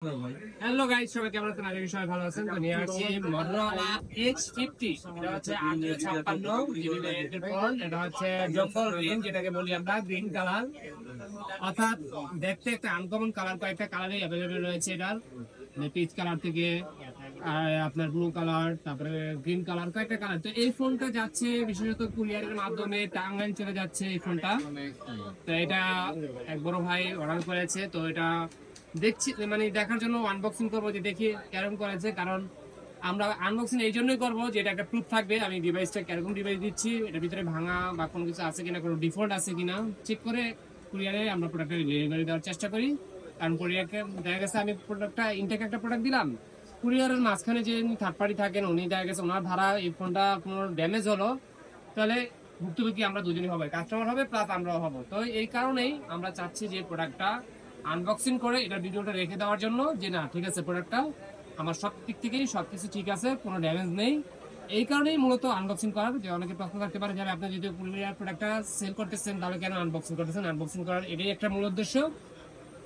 Hello guys, সবাই কেমন আছেন? আশা করি সবাই ভালো আছেন। তো নিয়ে আসছি Motorola H50। এটা হচ্ছে 856 জিবি ভ্যারিয়েন্টের ফোন। এটা হচ্ছে জঙ্গল গ্রিন, যেটাকে বলি আমরা গ্রিন কালার, অর্থাৎ দেখতে একটা আনকমন কালার। কয়েকটা কালারই অ্যাভেলেবেল রয়েছে এটার, পিচ কালার থেকে আপনার ব্লু কালার, তারপরে গ্রিন কালার, কয়েকটা কালার। তো এই ফোনটা যাচ্ছে বিশেষত কুরিয়ারের মাধ্যমে টাঙ্গাইল চলে যাচ্ছে এই ফোনটা। তো এটা এক বড় ভাই অর্ডার করেছে, তো এটা দেখছি মানে দেখার জন্য আনবক্সিং করবো যে দেখি কেরকম করেছে। কারণ আমরা আনবক্সিং এই জন্যই করবো যে এটা একটা প্রুফ থাকবে আমি ডিভাইসটা কিরকম ডিভাইস দিচ্ছি, এটার ভিতরে ভাঙা বা কোনো কিছু আছে কিনা, কোনো ডিফল্ট আছে কিনা চেক করে কুরিয়ারে আমরা প্রোডাক্টটা ডেলিভারি দেওয়ার চেষ্টা করি। কারণ কুরিয়ারকে দেখা গেছে আমি প্রোডাক্টটা ইনটেক একটা প্রোডাক্ট দিলাম, কুরিয়ারের মাঝখানে যে থার্ড পার্টি থাকেন উনি দেখা গেছে ওনার ধারা এই ফোনটা কোনো ড্যামেজ হলো, তাহলে ভুক্তভোগী আমরা দুজনই হবে, কাস্টমার হবে প্লাস আমরাও হবো। তো এই কারণেই আমরা চাচ্ছি যে প্রোডাক্টটা আনবক্সিং করে এটা ভিডিওটা রেখে দেওয়ার জন্য, যে না ঠিক আছে প্রোডাক্টটা আমার সব দিক থেকেই সবকিছু ঠিক আছে, কোনো ড্যামেজ নেই। এই কারণেই মূলত আনবক্সিং করার। যে অনেকে প্রশ্ন থাকতে পারে যে আপনি যদি কুরিয়ার প্রোডাক্টটা সেল করতেছেন তাহলে কেন আনবক্সিং করতেছেন? আনবক্সিং করার এটাই একটা মূল উদ্দেশ্য,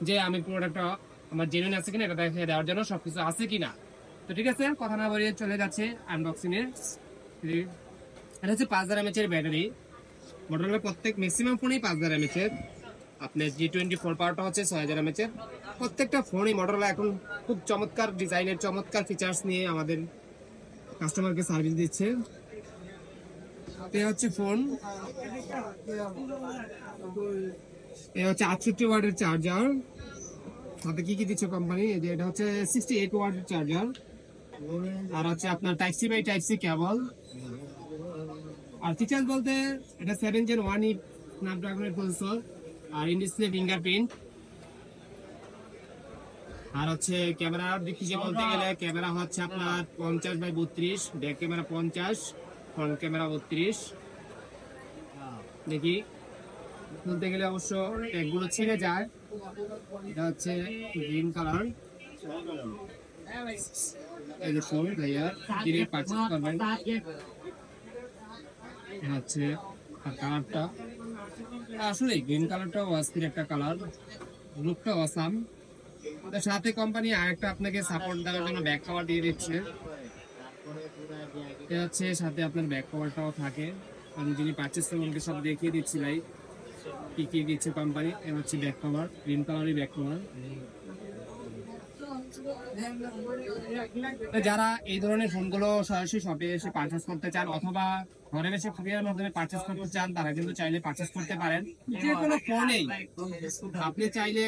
যে আমি প্রোডাক্টটা আমার জেনুইন আছে কিনা এটা দেখে দেওয়ার জন্য, সবকিছু আছে কিনা। তো ঠিক আছে, কথা না বলিয়ে চলে যাচ্ছে আনবক্সিং এ। এটা হচ্ছে 5000 mAh এর ব্যাটারি। মোটরোলার প্রত্যেক ম্যাক্সিমাম ফোনেই 5000 mAh এর। আপনার G24 পাওয়ারটা হচ্ছে 6000 mAh এর। প্রত্যেকটা ফোনই মোটরোলা এখন খুব চমৎকার ডিজাইনের, চমৎকার ফিচার্স নিয়ে আমাদের কাস্টমারকে সার্ভিস দিচ্ছে। এটা হচ্ছে ফোন, এটা হচ্ছে 68 ওয়াটের চার্জার। সাথে কি কি দিচ্ছে কোম্পানি, যে এটা হচ্ছে 68 ওয়াটের চার্জার, আর হচ্ছে আপনার type C by type C cable. আর ফিচার্স বলতে এটা 7 Gen 1E স্ন্যাপড্রাগনের প্রসেসর, আর ইন ডিসপ্লে ফিঙ্গারপ্রিন্ট। আর হচ্ছে ক্যামেরার দিক থেকে বলতে গেলে ক্যামেরা হচ্ছে আপনার 50x32, back camera 50, front camera 32। দেখি বলতে গেলে অবশ্য ট্যাগগুলো ছিঁড়ে যায়। এটা হচ্ছে গ্রিন কালার, এই যে ফোন ভাইয়া কিনে পারচেজ করবেন। হচ্ছে আর কালারটা আসলে গ্রিন কালারটাও অস্থির একটা কালার, লুকটা অসাম। তার সাথে কোম্পানি আরেকটা আপনাকে সাপোর্ট দেওয়ার জন্য ব্যাক কভার দিয়ে দিচ্ছে। এটা হচ্ছে সাথে আপনার ব্যাক কভারটাও থাকে, আমি যিনি পারচেজ করবেন ওকে সব দেখিয়ে দিচ্ছি ভাই কি কি দিচ্ছে কোম্পানি। এটা হচ্ছে ব্যাক কভার, গ্রিন কালারই ব্যাক কভার। যারা এই ধরনের ফোনগুলো সরাসরি শপে এসে পারচেজ করতে চান অথবা ঘরে বসে কুরিয়ারের মাধ্যমে পারচেজ করতে চান, তারা কিন্তু চাইলে পারচেজ করতে পারেন। যে কোনো ফোনেই আপনি চাইলে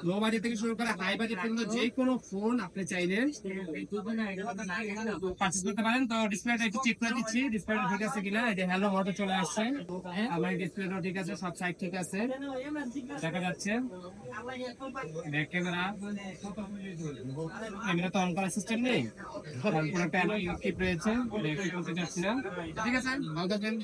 লো বাজেট থেকে শুরু করে হাই বাজেট পর্যন্ত যে কোনো ফোন আপনি চাইলে পারচেজ করতে পারেন। তো ডিসপ্লেটা একটু চেক করে দিচ্ছি, ডিসপ্লেটা ঠিক আছে কিনা। এই যে হ্যালো মোটর চলে আসছে, আমার ডিসপ্লেটাও ঠিক আছে, সব সাইড ঠিক আছে দেখা যাচ্ছে। ব্যাক ক্যামেরা, ক্যামেরা তো অন করার সিস্টেম নেই, একটা ইউটিউব রয়েছে, দেখতে যাচ্ছি না। ঠিক আছে, ভালো থাকবেন।